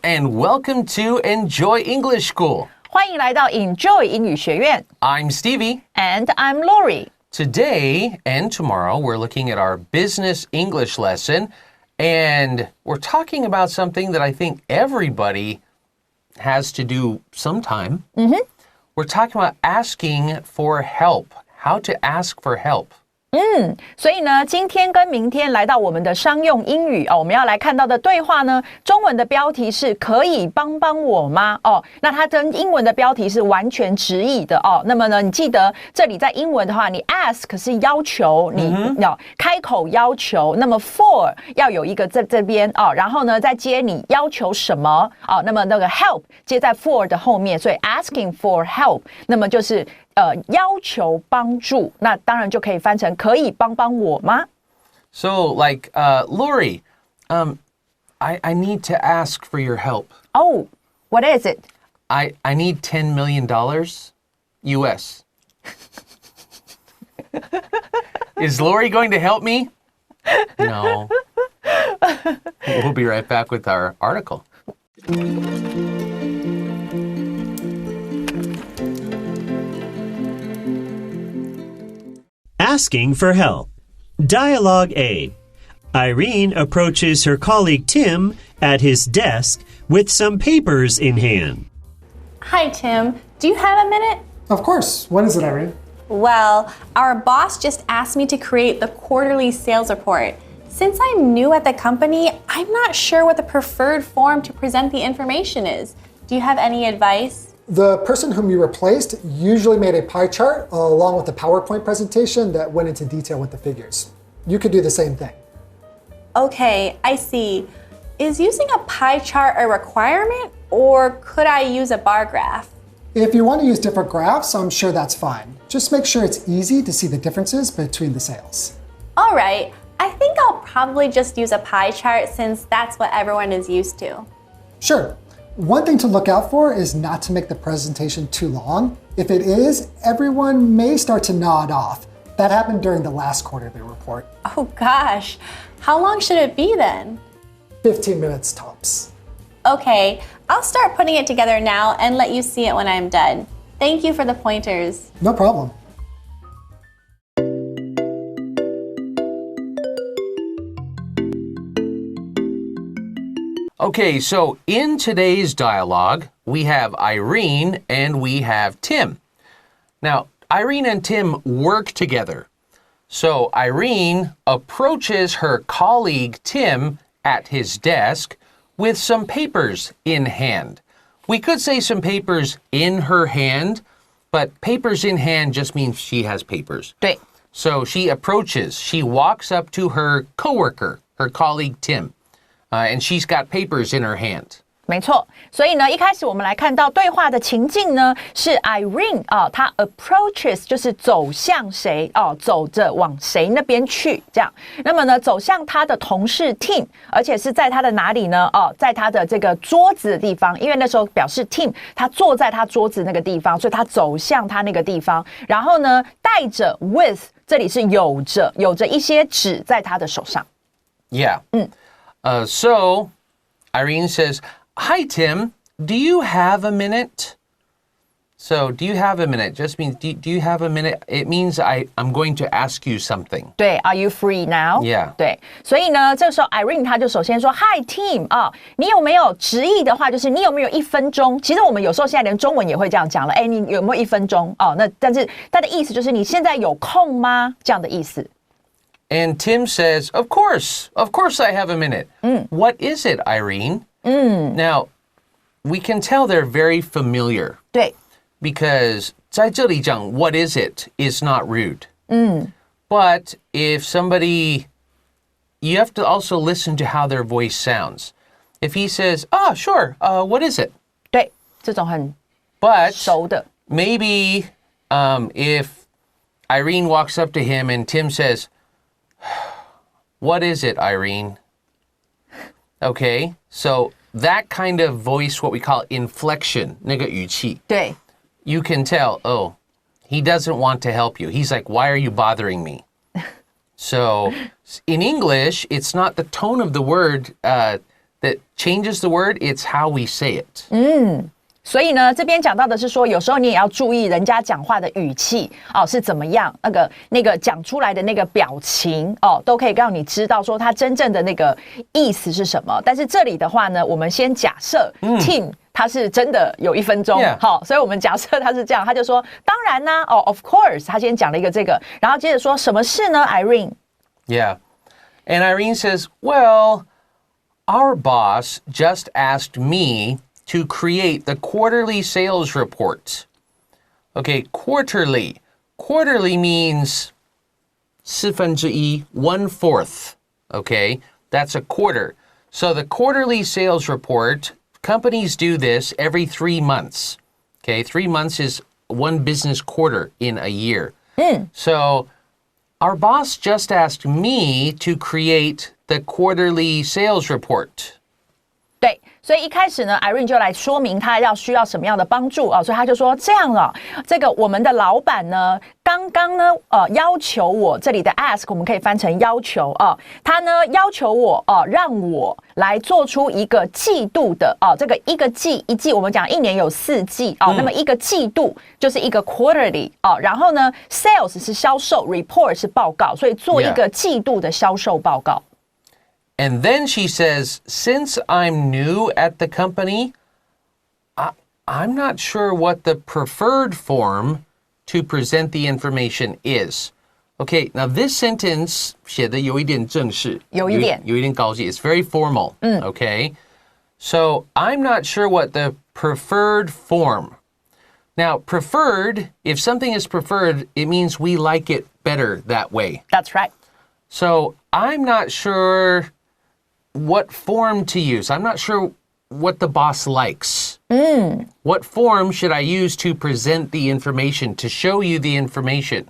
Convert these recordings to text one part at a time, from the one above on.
and welcome to Enjoy English School. 欢迎来到 Enjoy 英语学院。 I'm Stevie. And I'm Laurie. Today and tomorrow, we're looking at our business English lesson, and we're talking about something that I think everybody has to do sometime. We're talking about asking for help, how to ask for help. 所以呢，今天跟明天来到我们的商用英语我们要来看到的对话呢，中文的标题是可以帮帮我吗？那它跟英文的标题是完全直译的那么呢，你记得这里在英文的话，你 ask 是要求，你要开口要求，那么 for 要有一个在这边然后呢再接你要求什么那么那个 help 接在 for 的后面，所以 asking for help 那么就是要求帮助，那当然就可以翻成可以帮帮我吗？ So, like, Laurie, I need to ask for your help. Oh, what is it? I need $10 million US. Is Laurie going to help me? No. We'll be right back with our article. Asking for help. Dialogue A. Irene approaches her colleague Tim at his desk with some papers in hand. Hi, Tim. Do you have a minute? Of course. What is it, Irene? Well, our boss just asked me to create the quarterly sales report. Since I'm new at the company, I'm not sure what the preferred form to present the information is. Do you have any advice? The person whom you replaced usually made a pie chart along with a PowerPoint presentation that went into detail with the figures. You could do the same thing. Okay, I see. Is using a pie chart a requirement, or could I use a bar graph? If you want to use different graphs, I'm sure that's fine. Just make sure it's easy to see the differences between the sales. All right. I think I'll probably just use a pie chart since that's what everyone is used to. Sure. One thing to look out for is not to make the presentation too long. If it is, everyone may start to nod off. That happened during the last quarterly report. Oh gosh. How long should it be then? 15 minutes tops. Okay, I'll start putting it together now and let you see it when I'm done. Thank you for the pointers. No problem. Okay, so in today's dialogue, we have Irene and we have Tim. Now, Irene and Tim work together. So Irene approaches her colleague Tim at his desk with some papers in hand. We could say some papers in her hand, but papers in hand just means she has papers. 对。 So she walks up to her coworker, her colleague Tim. And she's got papers in her hand. 没错，所以呢，一开始我们来看到对话的情境呢，是 Irene 她 approaches 就是走向谁走着往谁那边去这样。那么呢，走向她的同事 Tim， 而且是在她的哪里呢？在她的这个桌子的地方，因为那时候表示 Tim 他坐在他桌子那个地方，所以他走向他那个地方。然后呢，带着 with 这里是有着一些纸在他的手上。Yeah. So Irene says, "Hi, Tim. Do you have a minute?" So, do you have a minute? Just means, do you have a minute? It means I'm going to ask you something. 对 ，Are you free now? Yeah. 对，所以呢，这时候 Irene 她就首先说 ，Hi, Tim 你有没有直译的话，就是你有没有1分钟？其实我们有时候现在连中文也会这样讲了，你有没有1分钟？那但是它的意思就是你现在有空吗？这样的意思。And Tim says, Of course I have a minute. What is it, Irene? Now, we can tell they're very familiar. 对。 Because 在这里讲 what is it is not rude. But if somebody, you have to also listen to how their voice sounds. If he says, sure, what is it? 对，这种很 But 熟的。 maybe if Irene walks up to him and Tim says, what is it, Irene? Okay, so that kind of voice, what we call inflection, 那个语气。对。 You can tell, he doesn't want to help you. He's like, why are you bothering me? So in English, it's not the tone of the word that that changes the word, it's how we say it. 所以呢，这边讲到的是说，有时候你也要注意人家讲话的语气是怎么样，那个讲出来的那个表情都可以让你知道说他真正的那个意思是什么。但是这里的话呢，我们先假设Tim 他是真的有1分钟，所以我们假设他是这样，他就说当然啦，of course， 他先讲了一个这个，然后接着说什么事呢 ，Irene？ Yeah, and Irene says, well, our boss just asked me to create the quarterly sales report. Okay, quarterly. Quarterly means 1/4, 1/4. Okay, that's a quarter. So the quarterly sales report, companies do this every 3 months. Okay, 3 months is 1 business quarter in a year. So our boss just asked me to create the quarterly sales report. 对，所以一开始呢 ，Irene 就来说明他需要什么样的帮助所以他就说这样这个我们的老板呢，刚刚呢，要求我，这里的 ask 我们可以翻成要求他呢要求我让我来做出一个季度的这个一季我们讲1年有4季那么一个季度就是一个 quarterly 然后呢 sales 是销售 report 是报告，所以做一个季度的销售报告。And then she says, since I'm new at the company, I'm not sure what the preferred form to present the information is. Okay, now this sentence 写得有一点正式，有一点高级，it's very formal. Okay, so I'm not sure what the preferred form. Now, preferred, if something is preferred, it means we like it better that way. That's right. So I'm not sure what form to use. I'm not sure what the boss likes. What form should I use to present the information, to show you the information?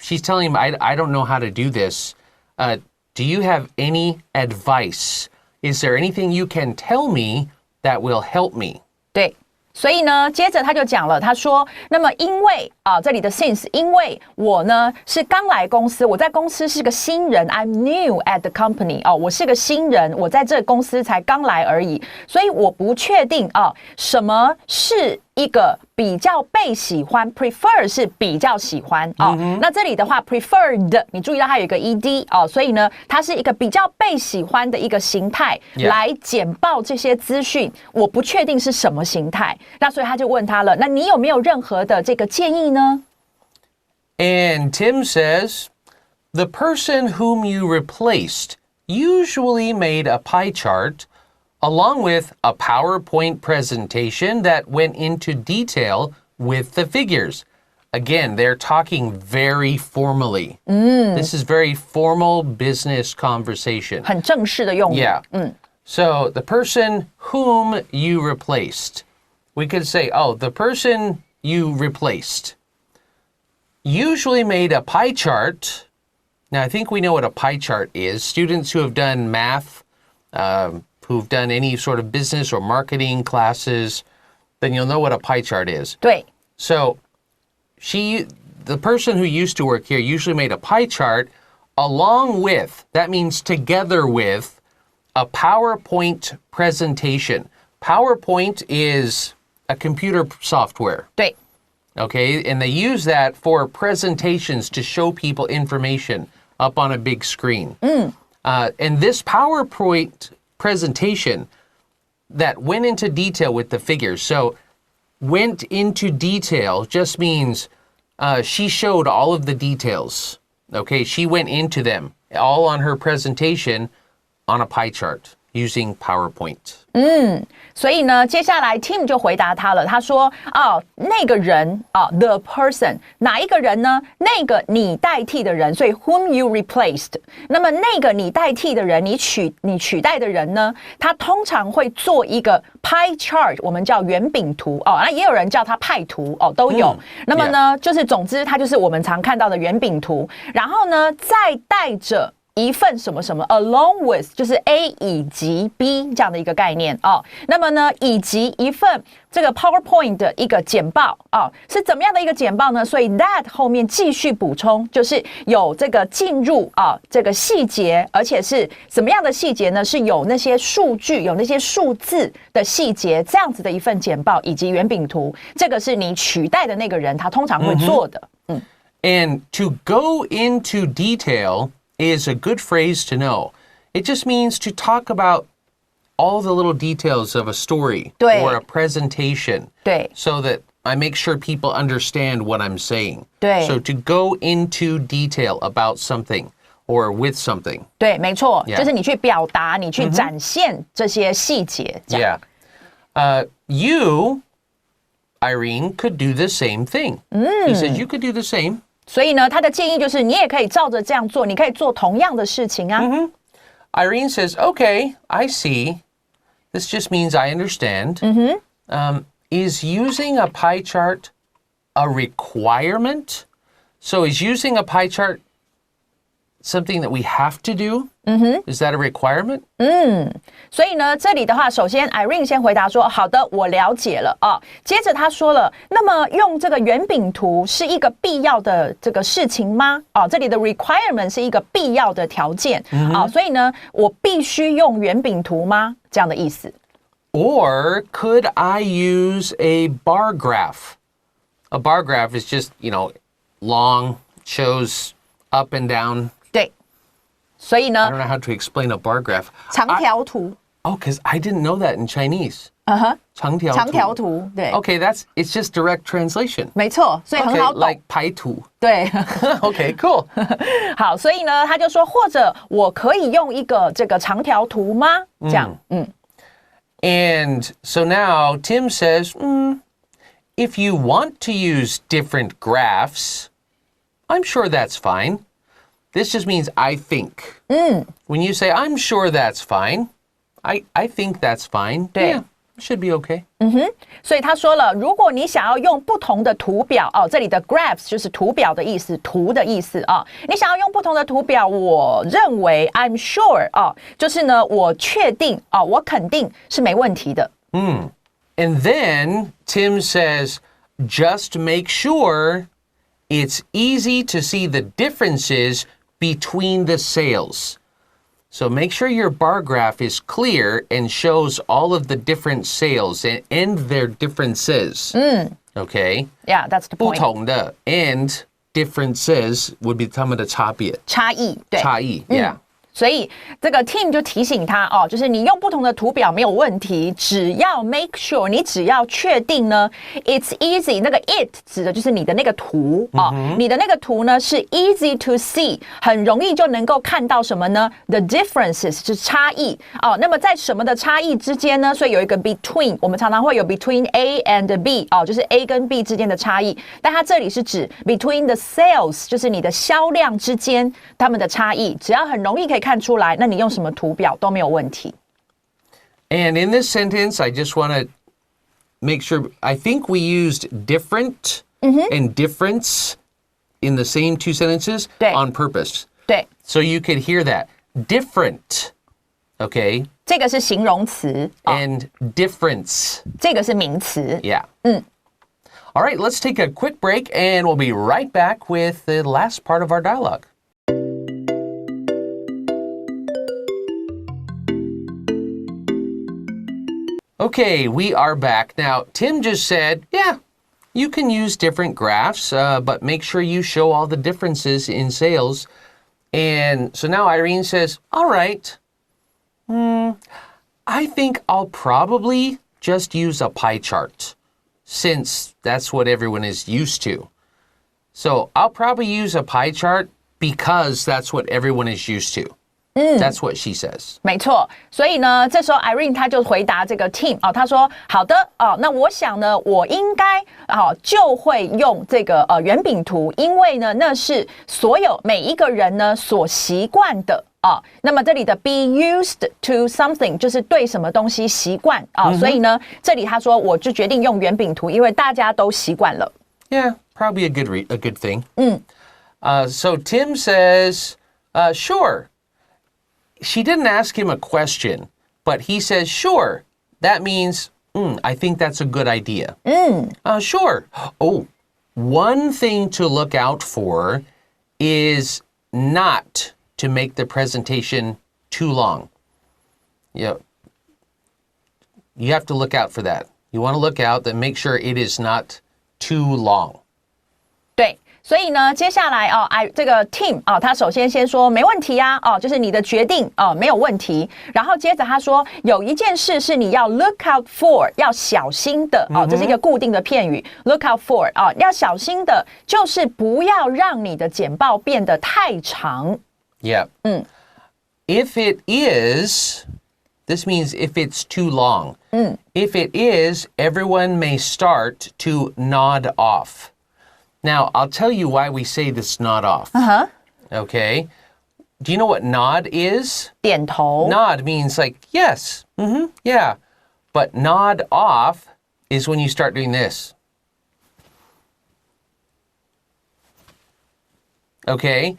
She's telling him, I don't know how to do this. Do you have any advice? Is there anything you can tell me that will help me? 对。所以呢，接着他就讲了，他说，那么因为这里的 since 因为我呢是刚来公司，我在公司是个新人 ，I'm new at the company 我是个新人，我在这个公司才刚来而已，所以我不确定什么是一个比较被喜欢 ，prefer 是比较喜欢那这里的话 preferred 你注意到它有一个 ed 所以呢，它是一个比较被喜欢的一个形态来简报这些资讯，我不确定是什么形态。那所以他就问他了，那你有没有任何的这个建议呢？ And Tim says, the person whom you replaced usually made a pie chart along with a PowerPoint presentation that went into detail with the figures. Again, they're talking very formally. This is very formal business conversation. 很正式的用语。Yeah. So the person whom you replaced, we could say, oh, the person you replaced usually made a pie chart. Now, I think we know what a pie chart is. Students who have done math, who've done any sort of business or marketing classes, then you'll know what a pie chart is. 对。 So the person who used to work here usually made a pie chart along with, that means together with, a PowerPoint presentation. PowerPoint is a computer software. 对。 Okay, and they use that for presentations to show people information up on a big screen. And this PowerPoint presentation that went into detail with the figures. So went into detail just means she showed all of the details. Okay, she went into them all on her presentation on a pie chart using PowerPoint. 所以呢，接下来 Tim 就回答他了。他说：“那个人the person， 哪一个人呢？那个你代替的人，所以 whom you replaced。那么那个你代替的人，你取代的人呢？他通常会做一个 pie chart， 我们叫圆饼图那也有人叫它派图都有。那么呢，就是总之它就是我们常看到的圆饼图。然后呢，再带着一份什么什么 along with 就是 A 以及 B 这样的一个概念哦。那么呢，以及一份这个 PowerPoint 的一个简报哦，是怎么样的一个简报呢？所以 that 后面继续补充，就是有这个进入啊这个细节，而且是什么样的细节呢？是有那些数据、有那些数字的细节，这样子的一份简报以及圆饼图，这个是你取代的那个人他通常会做的。And to go into detail is a good phrase to know. It just means to talk about all the little details of a story 对 or a presentation 对 so that I make sure people understand what I'm saying. 对 So to go into detail about something or with something. 对，没错 Yeah. 就是你去表达，你去展现这些细节。这样 Yeah. You, Irene, could do the same thing. He says you could do the same. 所以呢，他的建议就是你也可以照着这样做，你可以做同样的事情啊。Irene says, okay, I see. This just means I understand. Is using a pie chart a requirement? So is using a pie chart something that we have to do? Is that a requirement? 所以呢，这里的话，首先 Irene 先回答说：“好的，我了解了啊。”接着他说了：“那么用这个圆饼图是一个必要的这个事情吗？”啊，这里的 requirement 是一个必要的条件啊，所以呢，我必须用圆饼图吗？这样的意思。Or could I use a bar graph? A bar graph is just, long, shows up and down. 对，所以 I 呢 don't，know how to explain a bar graph. 长条图， Oh, because I didn't know that in Chinese. 长条图。长条图，对， Okay, it's just direct translation. 没错，所以很 Okay, 好懂。 like 排图。对， Okay, cool. 好，所以呢，他就说，或者我可以用一个这个长条图吗？这样，And so now Tim says, if you want to use different graphs, I'm sure that's fine. This just means I think. When you say, I'm sure that's fine, I think that's fine. 对。 Yeah, should be okay. 所以他说了，如果你想要用不同的图表哦，这里的 graphs 就是图表的意思，图的意思啊。你想要用不同的图表，我认为 I'm sure 啊，就是呢，我确定啊，我肯定是没问题的。And then Tim says, just make sure it's easy to see the differences between the sales. So make sure your bar graph is clear and shows all of the different sales and their differences. Okay? Yeah, that's the 不 point. 同的 and differences would be 他们的差别。差异，对。差异 yeah. 所以这个 Tim 就提醒他哦，就是你用不同的图表没有问题，只要 make sure 你只要确定呢 ，it's easy 那个 it 指的就是你的那个图哦，你的那个图呢是 easy to see， 很容易就能够看到什么呢 ？The differences 是差异哦。那么在什么的差异之间呢？所以有一个 between， 我们常常会有 between A and B 哦，就是 A 跟 B 之间的差异，但它这里是指 between the sales， 就是你的销量之间它们的差异，只要很容易可以看出来，那你用什么图表都没有问题。And in this sentence, I just want to make sure, I think we used different and difference in the same two sentences 对 on purpose. 对， So you could hear that. Different, okay? 这个是形容词， And difference, 这个是名词。 yeah. All right, let's take a quick break and we'll be right back with the last part of our dialogue. Okay, we are back. Now, Tim just said, yeah, you can use different graphs, but make sure you show all the differences in sales. And so now Irene says, all right, I think I'll probably just use a pie chart since that's what everyone is used to. So I'll probably use a pie chart because that's what everyone is used to. That's what she says. 没错，所以呢，这时候 Irene 她就回答这个 Tim 哦，她说好的哦，那我想呢，我应该就会用这个圆饼图，因为呢，那是所有每一个人呢所习惯的啊。那么这里的 be used to something 就是对什么东西习惯啊，所以呢，这里他说我就决定用圆饼图，因为大家都习惯了。Yeah, probably a good thing. So Tim says, sure. she didn't ask him a question, but he says, sure. That means, I think that's a good idea. Sure. Oh, one thing to look out for is not to make the presentation too long. Yeah. You have to look out for that. You want to look out and make sure it is not too long. 对。所以呢，接下来这个 Tim 他首先说没问题啊，就是你的决定没有问题。然后接着他说有一件事是你要 look out for， 要小心的这是一个固定的片语 ，look out for 要小心的，就是不要让你的简报变得太长。Yeah. If it is, this means if it's too long. If it is, everyone may start to nod off. Now, I'll tell you why we say this nod off. Okay. Do you know what nod is? 点头。 Nod means like, yes, yeah. But nod off is when you start doing this. Okay?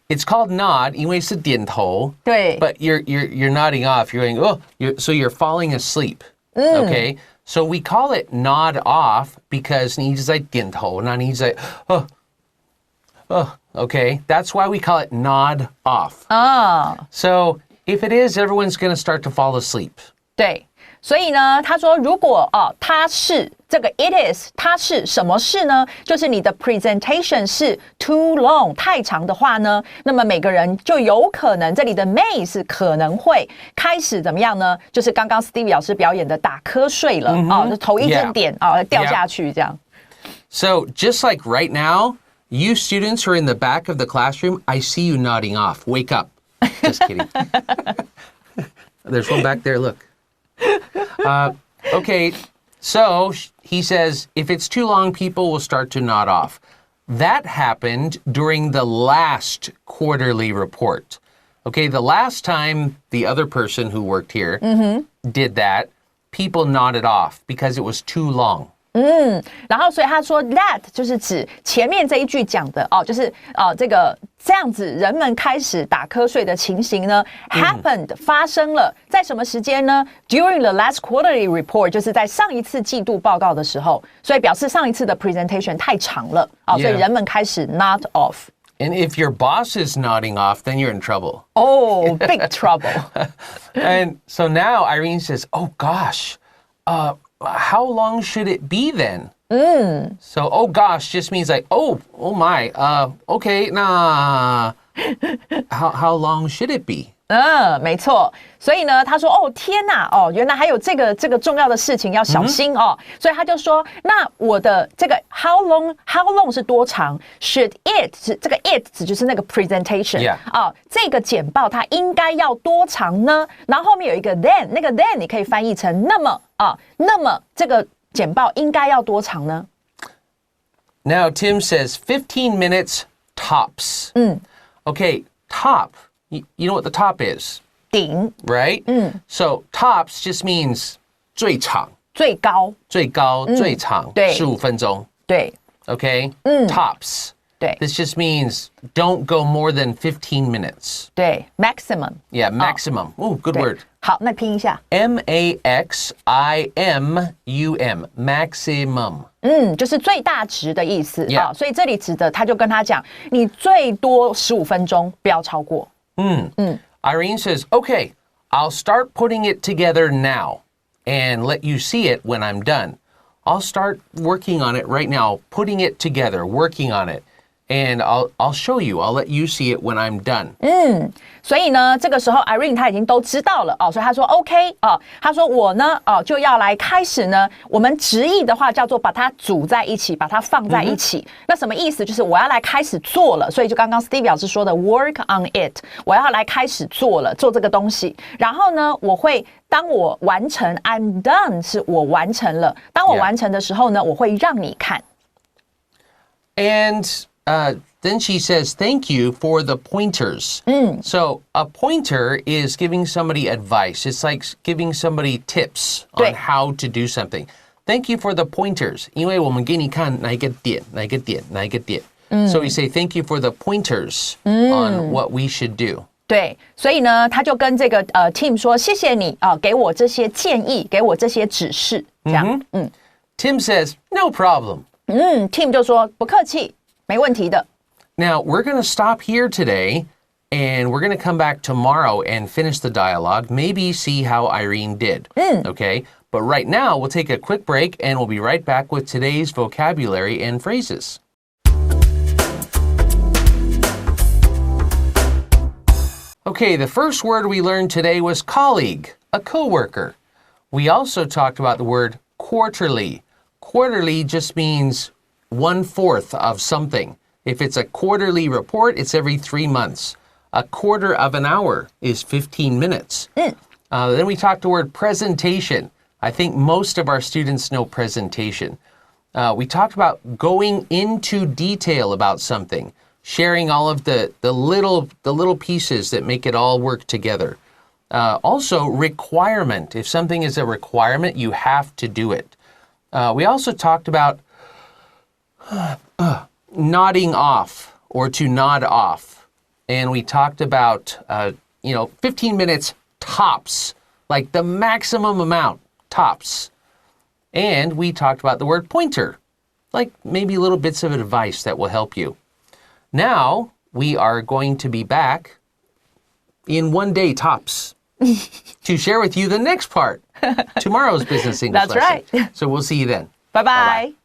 It's called nod, 因为是点头。对。 But you're nodding off. You're going, so you're falling asleep. Okay? So we call it nod off because 你一直在点头，那你一直在okay? That's why we call it nod off. So if it is, everyone's going to start to fall asleep. 对。所以呢，他说如果它是这个 it is 它是什么事呢？就是你的 presentation 是 too long 太长的话呢，那么每个人就有可能这里的 may 是可能会开始怎么样呢？就是刚刚 Stevie 老师表演的打瞌睡了就头一阵点掉下去这样。So just like right now, you students who are in the back of the classroom, I see you nodding off. Wake up. Just kidding. There's one back there, look. Okay, so he says, if it's too long, people will start to nod off. That happened during the last quarterly report. Okay, the last time the other person who worked here did that, people nodded off because it was too long. 然后所以他说 that 就是指前面这一句讲的就是这样子人们开始打瞌睡的情形呢 happened 发生了在什么时间呢 during the last quarterly report 就是在上一次季度报告的时候，所以表示上一次的 presentation 太长了所以人们开始 nod off. And if your boss is nodding off, then you're in trouble. Oh, big trouble. And so now Irene says, oh gosh, how long should it be then? So, oh gosh just means like, oh my, okay, nah. How long should it be? 没错。所以呢，他说天哪原来还有这个重要的事情要小心所以他就说，那我的这个 how long 是多长 should it 这个 it 指就是那个 presentation 这个简报它应该要多长呢？然后后面有一个 then 那个 then 你可以翻译成那么那么这个简报应该要多长呢？ Now Tim says 15 minutes tops. Okay, top. You know what the top is? 顶 Right? So tops just means 最长最高最高最长对15分钟对 Okay? Tops. 对 This just means don't go more than 15 minutes. 对 maximum Yeah, maximum. Oh, good 对 word. 好，那拼一下 M-A-X-I-M-U-M. Maximum. 就是最大值的意思 Yeah. 所以这里指的他就跟他讲，你最多15分钟，不要超过。Irene says, okay, I'll start putting it together now and let you see it when I'm done. I'll start working on it right now, putting it together, working on it. And I'll show you. I'll let you see it when I'm done. 所以呢，这个时候 Irene 她已经都知道了所以她说 OK 她说我呢就要来开始呢，我们直译的话叫做把它组在一起，把它放在一起。那什么意思？就是我要来开始做了。所以就刚刚 Stevie 老师说的 work on it， 我要来开始做了，做这个东西。然后呢，我会当我完成 I'm done 是我完成了。当我完成的时候呢，我会让你看。And then she says, thank you for the pointers. So a pointer is giving somebody advice. It's like giving somebody tips on how to do something. Thank you for the pointers. 因为我们给你看哪一个点，哪一个点，哪一个点。So we say thank you for the pointers on what we should do. 对，所以呢，他就跟这个Tim 说，谢谢你给我这些建议，给我这些指示，这样。Tim says, no problem. Tim 就说不客气，没问题的。Now, we're going to stop here today, and we're going to come back tomorrow and finish the dialogue, maybe see how Irene did. Okay? But right now, we'll take a quick break, and we'll be right back with today's vocabulary and phrases. Okay, the first word we learned today was colleague, a coworker. We also talked about the word quarterly. Quarterly just means 1/4 of something. If it's a quarterly report, it's every 3 months. A quarter of an hour is 15 minutes. Then we talked the word presentation. I think most of our students know presentation. We talked about going into detail about something, sharing all of the little pieces that make it all work together. Also, requirement. If something is a requirement, you have to do it. We also talked about nodding off or to nod off. And we talked about, 15 minutes tops, like the maximum amount, tops. And we talked about the word pointer, like maybe little bits of advice that will help you. Now, we are going to be back in 1 day tops to share with you the next part, tomorrow's Business English That's lesson. right. So we'll see you then. Bye-bye.